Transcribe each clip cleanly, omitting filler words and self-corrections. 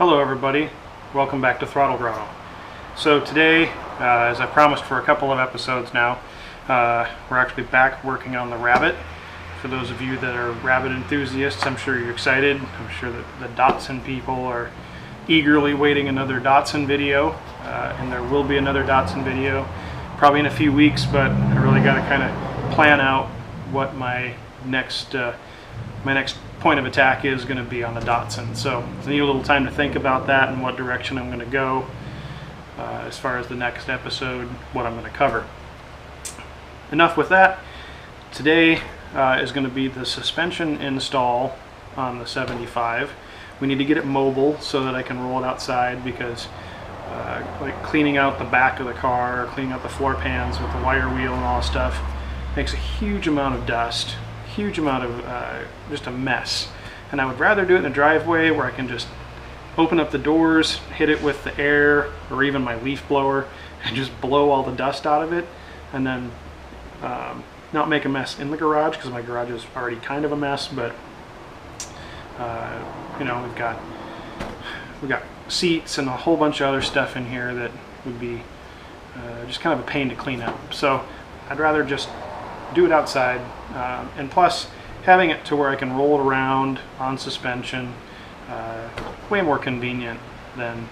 Hello everybody, welcome back to Throttle Grotto. So today, as I promised for a couple of episodes now, we're actually back working on the Rabbit. For those of you that are Rabbit enthusiasts, I'm sure you're excited. I'm sure that the Datsun people are eagerly waiting another Datsun video, and there will be another Datsun video probably in a few weeks, but I really got to kind of plan out what my next point of attack is going to be on the Datsun. So I need a little time to think about that and what direction I'm going to go as far as the next episode, what I'm going to cover. Enough with that. Today is going to be the suspension install on the 75. We need to get it mobile so that I can roll it outside, because like cleaning out the back of the car, cleaning out the floor pans with the wire wheel and all that stuff makes a huge amount of dust, huge amount of just a mess. And I would rather do it in the driveway where I can just open up the doors, hit it with the air or even my leaf blower and just blow all the dust out of it, and then not make a mess in the garage, because my garage is already kind of a mess. But you know, we've got seats and a whole bunch of other stuff in here that would be just kind of a pain to clean up. So I'd rather just do it outside, and plus having it to where I can roll it around on suspension, way more convenient than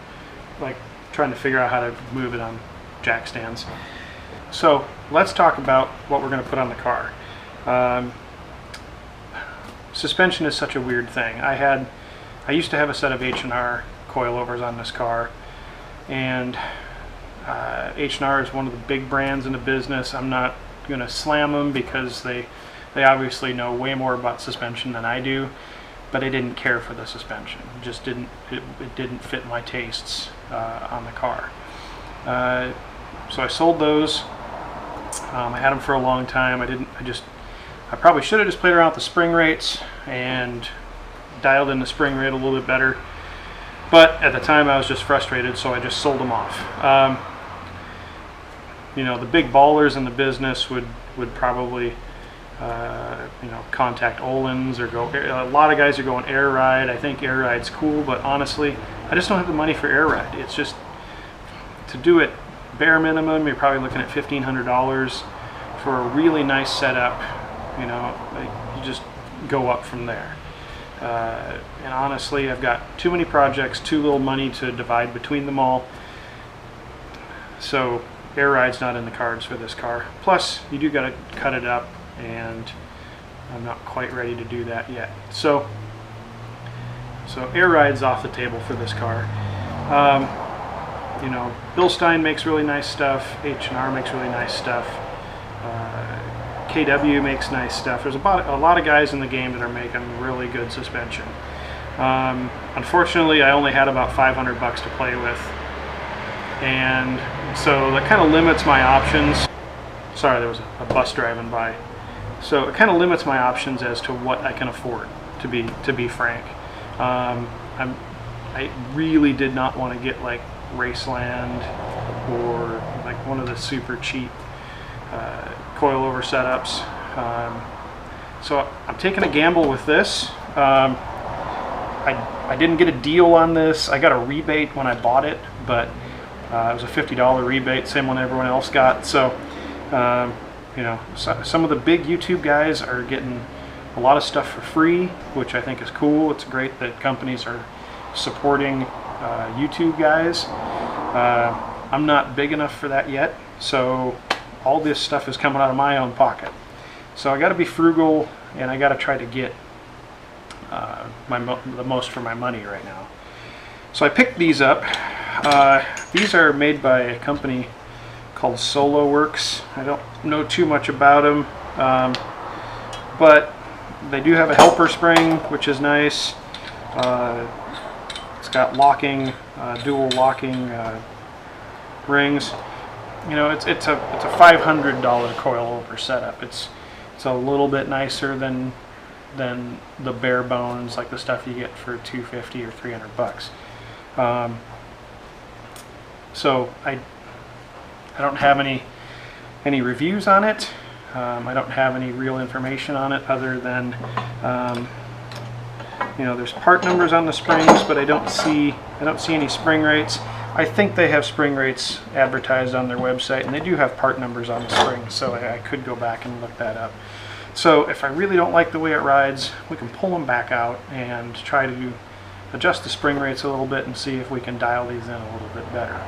like trying to figure out how to move it on jack stands. So let's talk about what we're going to put on the car. Suspension is such a weird thing. I used to have a set of H&R coilovers on this car, and H&R is one of the big brands in the business. I'm not going to slam them because they obviously know way more about suspension than I do, but I didn't care for the suspension. It just didn't fit my tastes on the car. So I sold those. I had them for a long time. I probably should have just played around with the spring rates and dialed in the spring rate a little bit better, but at the time I was just frustrated, so I just sold them off. You know, the big ballers in the business would probably you know, contact Olin's or go. A lot of guys are going air ride. I think air ride's cool, but honestly, I just don't have the money for air ride. It's just, to do it bare minimum, you're probably looking at $1,500 for a really nice setup. You know, you just go up from there. And honestly, I've got too many projects, too little money to divide between them all. So air ride's not in the cards for this car. Plus, you do got to cut it up, and I'm not quite ready to do that yet. So air ride's off the table for this car. You know, Bilstein makes really nice stuff. H&R makes really nice stuff. KW makes nice stuff. There's about a lot of guys in the game that are making really good suspension. Unfortunately, I only had about $500 to play with, and so that kind of limits my options. Sorry, there was a bus driving by. So it kind of limits my options as to what I can afford, to be frank. I really did not want to get like Raceland or like one of the super cheap coilover setups. So I'm taking a gamble with this. I didn't get a deal on this. I got a rebate when I bought it, but it was a $50 rebate, same one everyone else got. So you know, some of the big YouTube guys are getting a lot of stuff for free, which I think is cool. It's great that companies are supporting YouTube guys. I'm not big enough for that yet, so all this stuff is coming out of my own pocket. So I got to be frugal, and I got to try to get the most for my money right now. So I picked these up. These are made by a company called Solowerks. I don't know too much about them, but they do have a helper spring, which is nice. It's got locking, dual locking rings. You know, it's a $500 coilover setup. It's a little bit nicer than the bare bones, like the stuff you get for $250 or $300. So I don't have any reviews on it. I don't have any real information on it other than You know, there's part numbers on the springs, but I don't see any spring rates. I think they have spring rates advertised on their website, and they do have part numbers on the springs, so I could go back and look that up. So if I really don't like the way it rides, we can pull them back out and try to adjust the spring rates a little bit and see if we can dial these in a little bit better.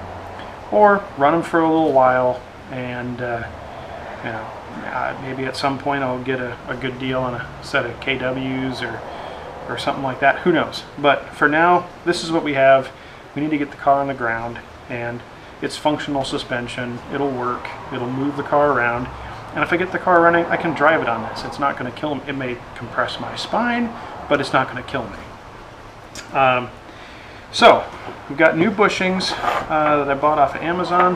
Or run them for a little while, and you know, maybe at some point I'll get a good deal on a set of KWs or something like that. Who knows? But for now, this is what we have. We need to get the car on the ground, and it's functional suspension. It'll work. It'll move the car around. And if I get the car running, I can drive it on this. It's not going to kill me. It may compress my spine, but it's not going to kill me. So we've got new bushings that I bought off of Amazon,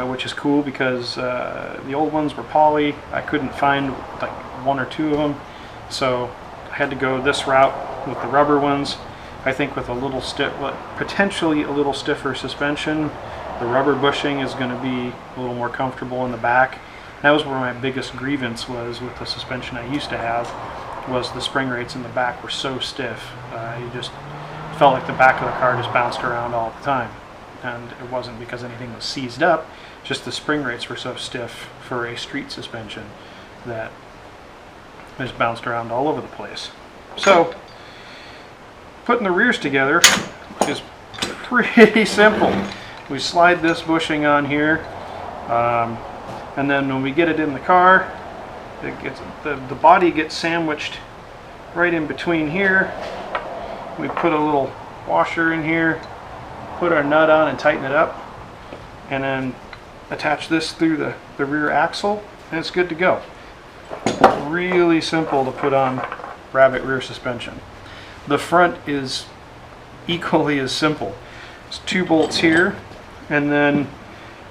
which is cool because the old ones were poly. I couldn't find like 1 or 2 of them, so I had to go this route with the rubber ones. I think with a little potentially a little stiffer suspension, the rubber bushing is going to be a little more comfortable in the back. That was where my biggest grievance was with the suspension I used to have, was the spring rates in the back were so stiff. You just felt like the back of the car just bounced around all the time. And it wasn't because anything was seized up, just the spring rates were so stiff for a street suspension that it just bounced around all over the place. So putting the rears together is pretty simple. We slide this bushing on here, and then when we get it in the car, the body gets sandwiched right in between here. We put a little washer in here, put our nut on and tighten it up, and then attach this through the rear axle, and it's good to go. Really simple to put on Rabbit rear suspension. The front is equally as simple. It's 2 bolts here, and then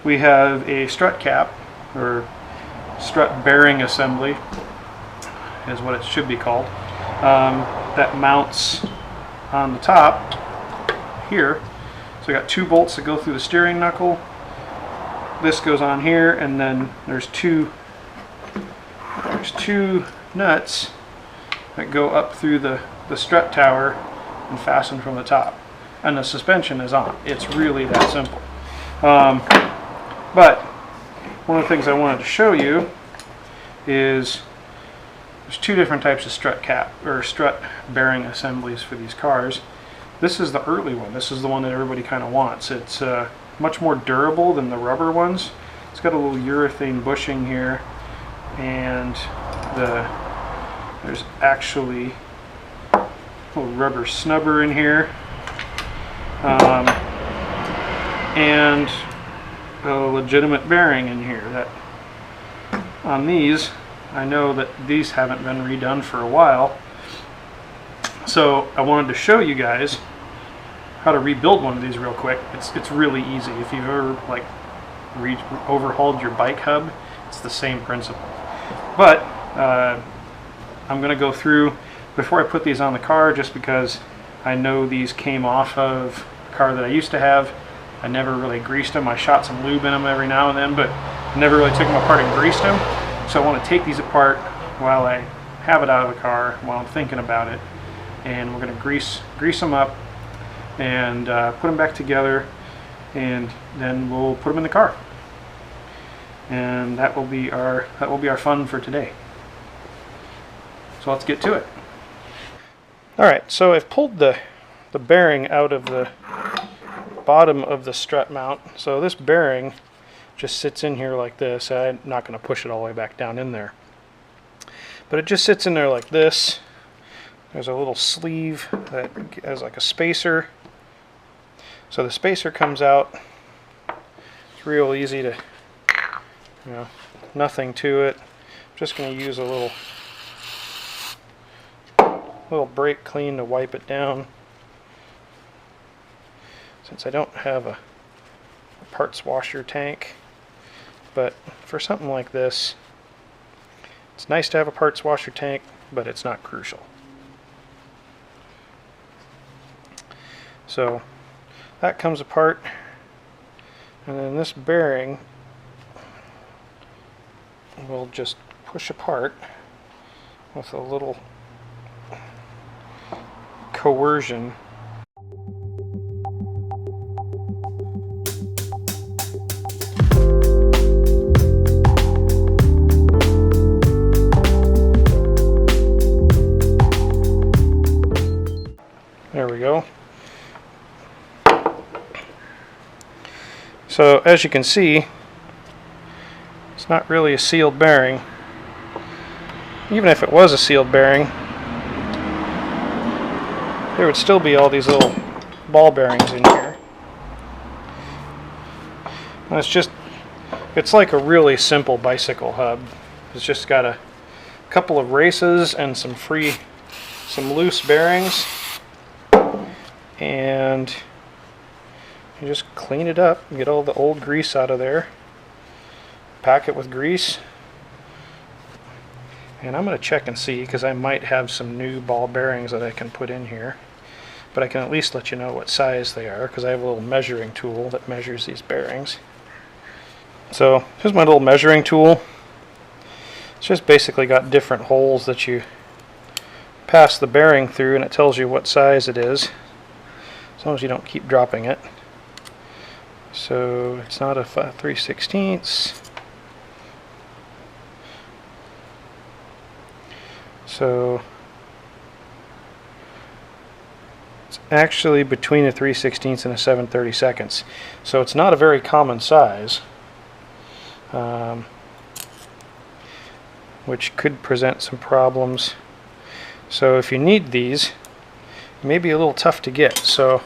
we have a strut cap, or strut bearing assembly is what it should be called, that mounts on the top here. So we got 2 bolts that go through the steering knuckle. This goes on here, and then there's two nuts that go up through the strut tower and fasten from the top. And the suspension is on. It's really that simple. But one of the things I wanted to show you is there's 2 different types of strut cap or strut bearing assemblies for these cars. This is the early one. This is the one that everybody kind of wants. It's much more durable than the rubber ones. It's got a little urethane bushing here, and there's actually a little rubber snubber in here, and a legitimate bearing in here. That on these, I know that these haven't been redone for a while, so I wanted to show you guys how to rebuild one of these real quick. It's really easy. If you've ever like overhauled your bike hub, it's the same principle. But I'm going to go through before I put these on the car, just because I know these came off of a car that I used to have. I never really greased them. I shot some lube in them every now and then, but never really took them apart and greased them. So I want to take these apart while I have it out of the car, while I'm thinking about it, and we're going to grease them up and put them back together, and then we'll put them in the car, and that will be our fun for today. So let's get to it. Alright, so I've pulled the bearing out of the bottom of the strut mount. So this bearing just sits in here like this. I'm not going to push it all the way back down in there, but it just sits in there like this. There's a little sleeve that has like a spacer. So the spacer comes out. It's real easy to, nothing to it. I'm just going to use a little brake clean to wipe it down, since I don't have a parts washer tank. But for something like this, it's nice to have a parts washer tank, but it's not crucial. So that comes apart, and then this bearing will just push apart with a little coercion. There we go. So as you can see, it's not really a sealed bearing. Even if it was a sealed bearing, there would still be all these little ball bearings in here. And it's like a really simple bicycle hub. It's just got a couple of races and some loose bearings. And you just clean it up and get all the old grease out of there. Pack it with grease. And I'm going to check and see, because I might have some new ball bearings that I can put in here. But I can at least let you know what size they are, because I have a little measuring tool that measures these bearings. So here's my little measuring tool. It's just basically got different holes that you pass the bearing through, and it tells you what size it is, as long as you don't keep dropping it. So it's not a 3/16. So it's actually between a 3/16 and a 7/32. So it's not a very common size, which could present some problems. So if you need these, it may be a little tough to get. So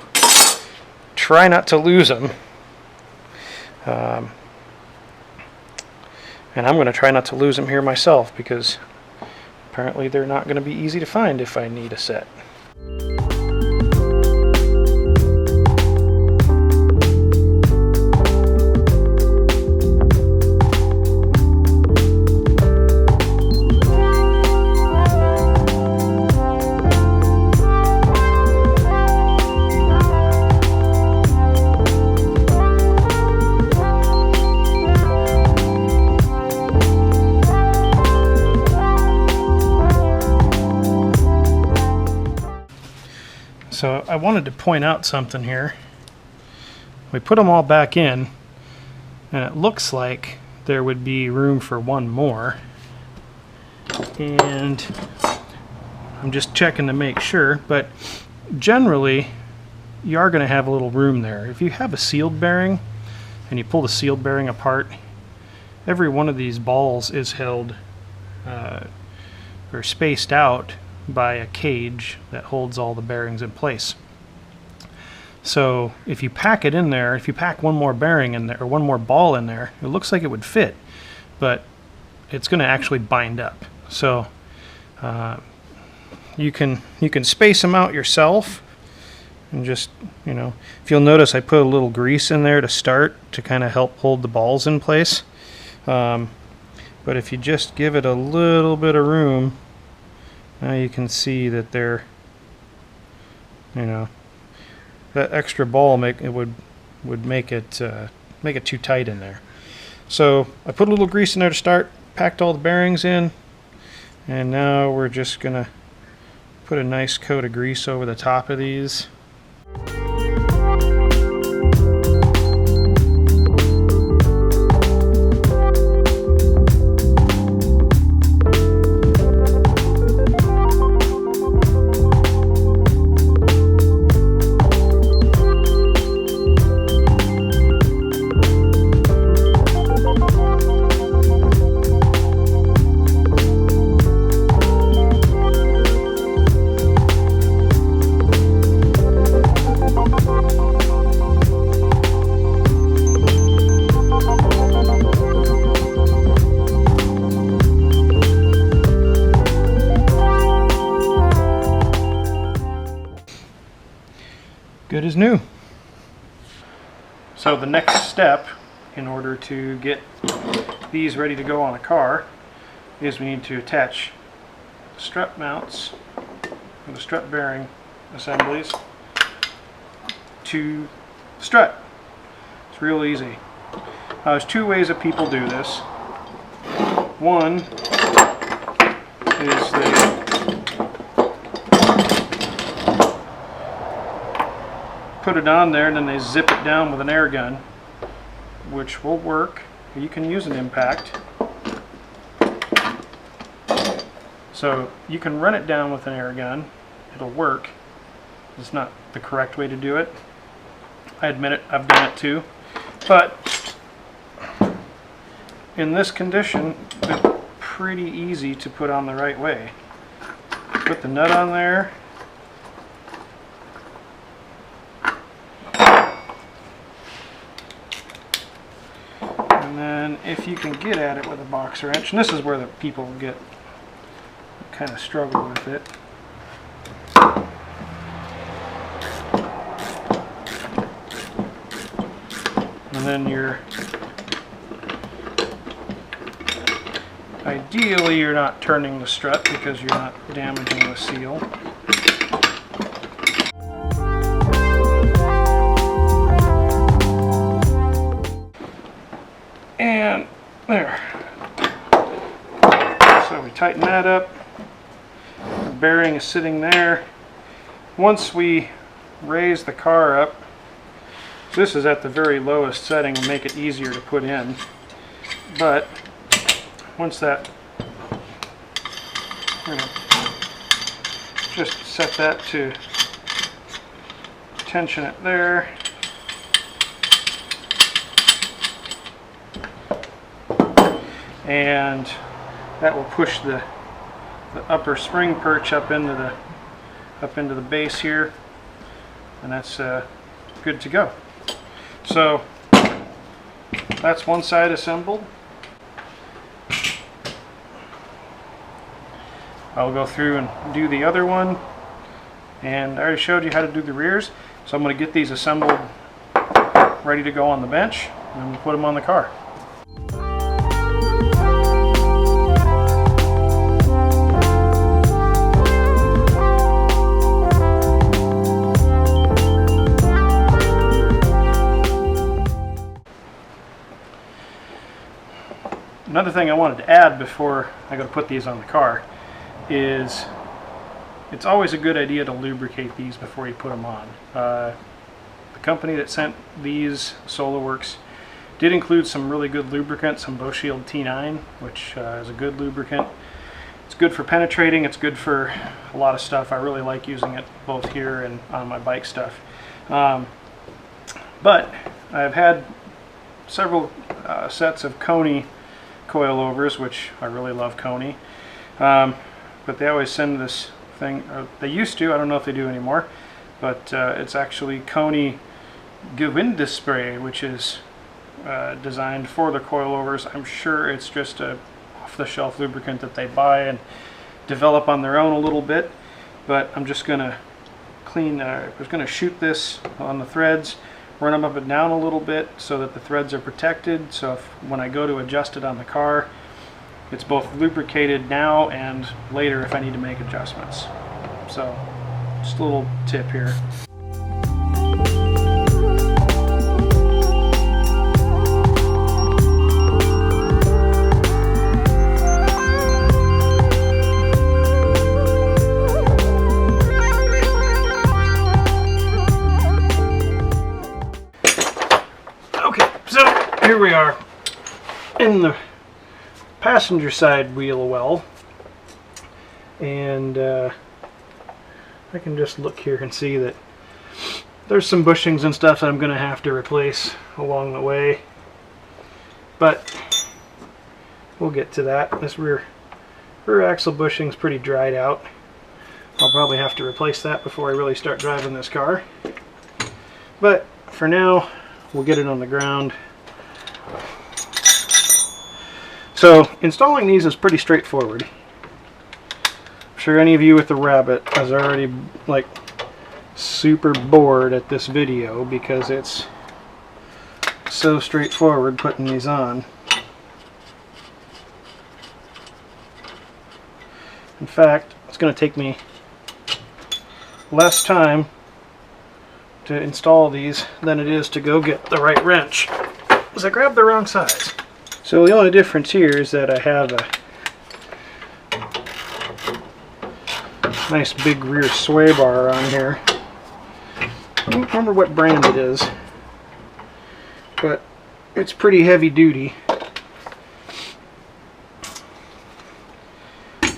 try not to lose them. And I'm going to try not to lose them here myself, because apparently they're not going to be easy to find if I need a set. So I wanted to point out something here. We put them all back in, and it looks like there would be room for one more. And I'm just checking to make sure, but generally you are going to have a little room there. If you have a sealed bearing and you pull the sealed bearing apart, every one of these balls is held or spaced out by a cage that holds all the bearings in place. So if you pack it in there, if you pack one more bearing in there or one more ball in there, it looks like it would fit, but it's going to actually bind up. So you can space them out yourself, and just, you know, if you'll notice, I put a little grease in there to start to kind of help hold the balls in place. But if you just give it a little bit of room, now you can see that they're, you know, that extra ball would make it too tight in there. So I put a little grease in there to start, packed all the bearings in, and now we're just gonna put a nice coat of grease over the top of these. Good as new. So the next step in order to get these ready to go on a car is we need to attach the strut mounts or the strut bearing assemblies to the strut. It's real easy. There's two ways that people do this. One is they put it on there and then they zip it down with an air gun, which will work. You can use an impact. So you can run it down with an air gun. It'll work. It's not the correct way to do it. I admit it, I've done it too. But in this condition, it's pretty easy to put on the right way. Put the nut on there. And then if you can get at it with a box wrench, and this is where the people get kind of struggle with it. And then ideally you're not turning the strut because you're not damaging the seal. And there. So we tighten that up. The bearing is sitting there. Once we raise the car up, this is at the very lowest setting to make it easier to put in. But once that, we're going to just set that to tension it there. And that will push the upper spring perch up into the base here, and that's good to go. So that's one side assembled. I'll go through and do the other one, and I already showed you how to do the rears, so I'm going to get these assembled ready to go on the bench, and we'll put them on the car. Another thing I wanted to add before I go to put these on the car is it's always a good idea to lubricate these before you put them on. The company that sent these Solowerks did include some really good lubricant, some Shield T9, which is a good lubricant. It's good for penetrating, it's good for a lot of stuff. I really like using it both here and on my bike stuff. But I've had several sets of Koni coilovers, which I really love Koni, but they always send this thing, they used to, I don't know if they do anymore, but it's actually Koni Gewindespray, which is designed for the coilovers. I'm sure it's just a off-the-shelf lubricant that they buy and develop on their own a little bit, but I'm just going to shoot this on the threads, run them up and down a little bit so that the threads are protected, so when I go to adjust it on the car, it's both lubricated now and later if I need to make adjustments. So just a little tip here. Here we are in the passenger side wheel well, and I can just look here and see that there's some bushings and stuff that I'm going to have to replace along the way, but we'll get to that. This rear axle bushing's pretty dried out. I'll probably have to replace that before I really start driving this car, but for now we'll get it on the ground. So installing these is pretty straightforward. I'm sure any of you with the Rabbit is already like super bored at this video because it's so straightforward putting these on. In fact, it's going to take me less time to install these than it is to go get the right wrench, because I grabbed the wrong size. So the only difference here is that I have a nice big rear sway bar on here, I don't remember what brand it is, but it's pretty heavy duty.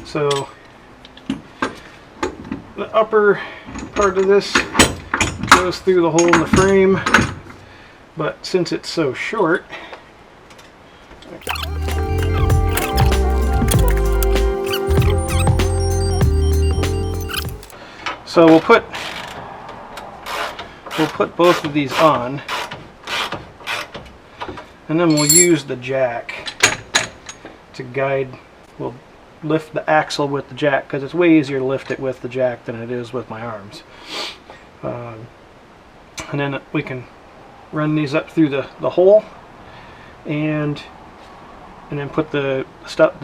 So the upper part of this goes through the hole in the frame, but since it's so short, so we'll put both of these on, and then we'll use the jack to guide. We'll lift the axle with the jack because it's way easier to lift it with the jack than it is with my arms. And then we can run these up through the hole and then put the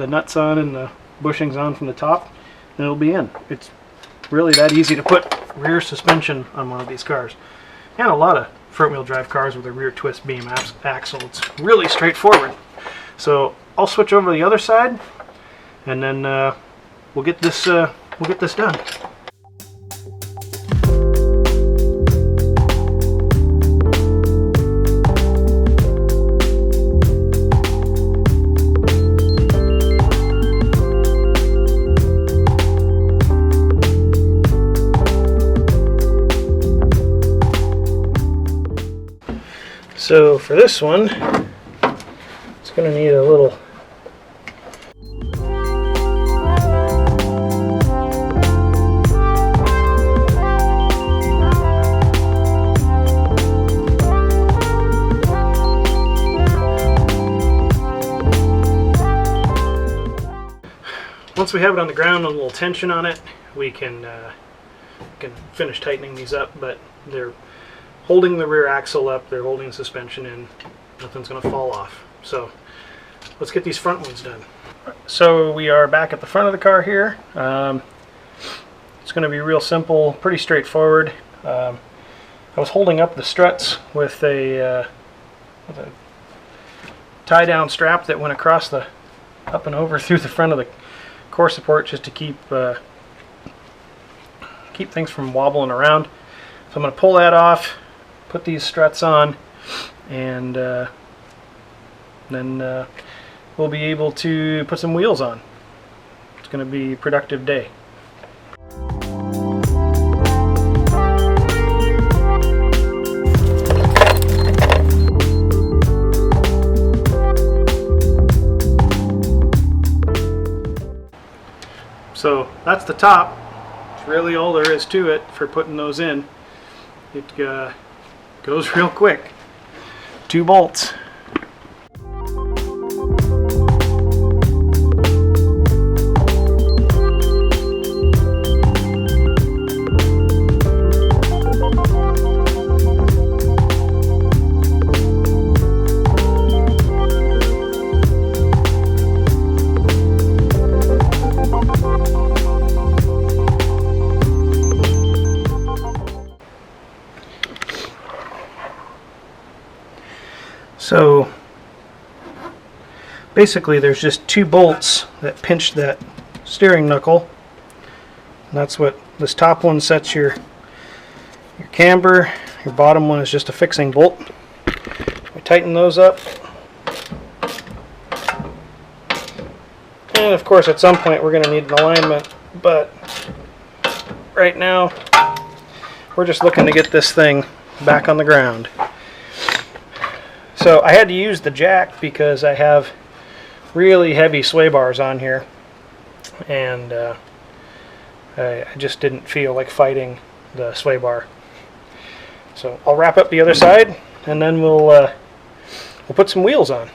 nuts on and the bushings on from the top, and it'll be in. It's really that easy to put rear suspension on one of these cars. And a lot of front-wheel drive cars with a rear twist beam axle. It's really straightforward. So I'll switch over to the other side, and then we'll get this done. So for this one, it's going to need a little once we have it on the ground, a little tension on it, we can finish tightening these up, but they're holding the rear axle up, they're holding the suspension in, nothing's going to fall off. So let's get these front ones done. So we are back at the front of the car here. It's going to be real simple, pretty straightforward. I was holding up the struts with a tie down strap that went across the up and over through the front of the core support just to keep things from wobbling around. So I'm going to pull that off, put these struts on, and then we'll be able to put some wheels on. It's going to be a productive day. So that's the top. It's really all there is to it for putting those in. It goes real quick. 2 bolts. So basically there's just 2 bolts that pinch that steering knuckle. And that's what this top one sets your camber. Your bottom one is just a fixing bolt. We tighten those up. And of course at some point we're going to need an alignment, but right now we're just looking to get this thing back on the ground. So I had to use the jack because I have really heavy sway bars on here, and I just didn't feel like fighting the sway bar. So I'll wrap up the other side, and then we'll put some wheels on.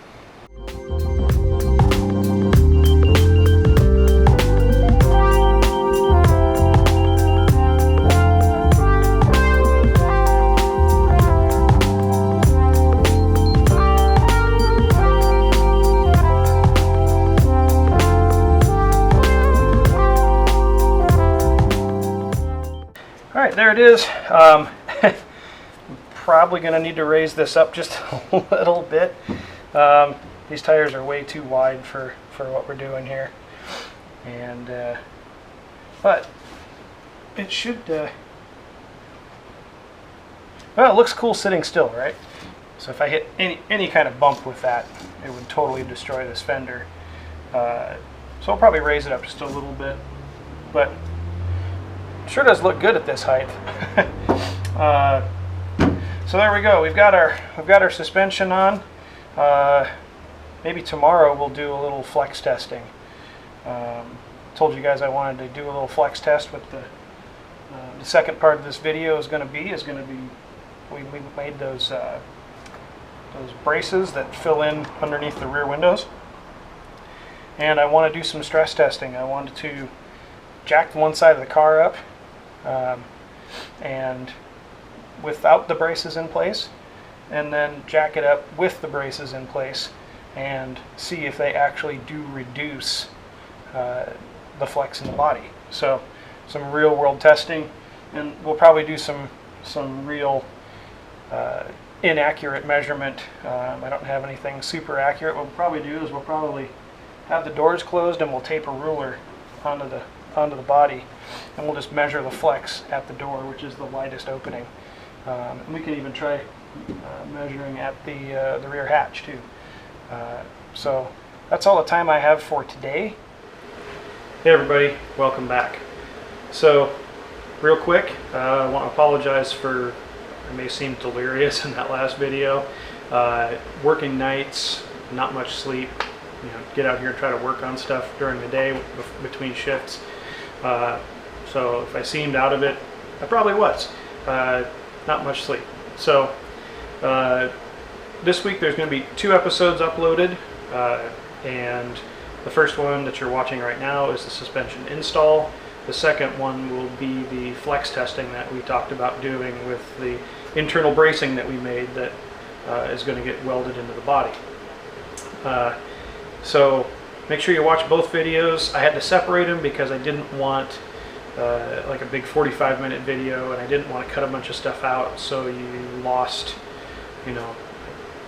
Alright, there it is. Probably going to need to raise this up just a little bit. These tires are way too wide for what we're doing here. And but it should Well, it looks cool sitting still, right? So if I hit any kind of bump with that, it would totally destroy this fender. So I'll probably raise it up just a little bit, but it sure does look good at this height. So there we go. We've got our suspension on. Maybe tomorrow we'll do a little flex testing. Told you guys I wanted to do a little flex test. With the second part of this video is going to be we made those braces that fill in underneath the rear windows, and I want to do some stress testing. I wanted to jack one side of the car up and without the braces in place, and then jack it up with the braces in place and see if they actually do reduce the flex in the body. So some real world testing, and we'll probably do some real inaccurate measurement. I don't have anything super accurate. What we'll probably do is we'll probably have the doors closed and we'll tape a ruler onto the body, and we'll just measure the flex at the door, which is the widest opening. And we can even try measuring at the rear hatch too. So that's all the time I have for today. Hey everybody, welcome back. So real quick, I want to apologize for I may seem delirious in that last video. Working nights, not much sleep. Get out here and try to work on stuff during the day between shifts. So if I seemed out of it, I probably was. Not much sleep. So this week there's going to be 2 episodes uploaded, and the first one that you're watching right now is the suspension install. The second one will be the flex testing that we talked about doing with the internal bracing that we made that is going to get welded into the body. So make sure you watch both videos. I had to separate them because I didn't want like a big 45-minute video, and I didn't want to cut a bunch of stuff out so you lost,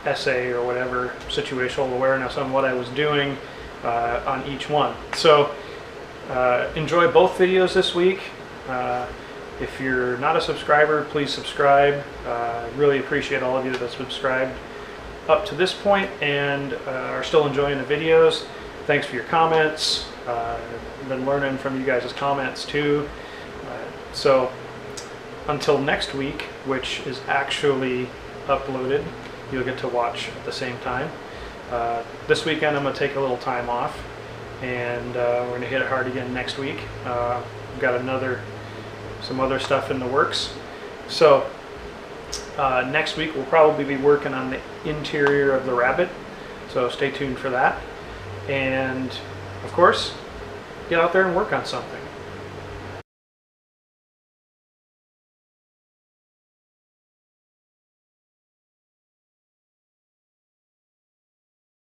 essay or whatever, situational awareness on what I was doing on each one. So enjoy both videos this week. If you're not a subscriber, please subscribe. Really appreciate all of you that have subscribed up to this point and are still enjoying the videos. Thanks for your comments. I've been learning from you guys' comments too. So until next week, which is actually uploaded, you'll get to watch at the same time. This weekend I'm going to take a little time off, and we're going to hit it hard again next week. We've got some other stuff in the works. So next week we'll probably be working on the interior of the Rabbit, so stay tuned for that. And of course, get out there and work on something.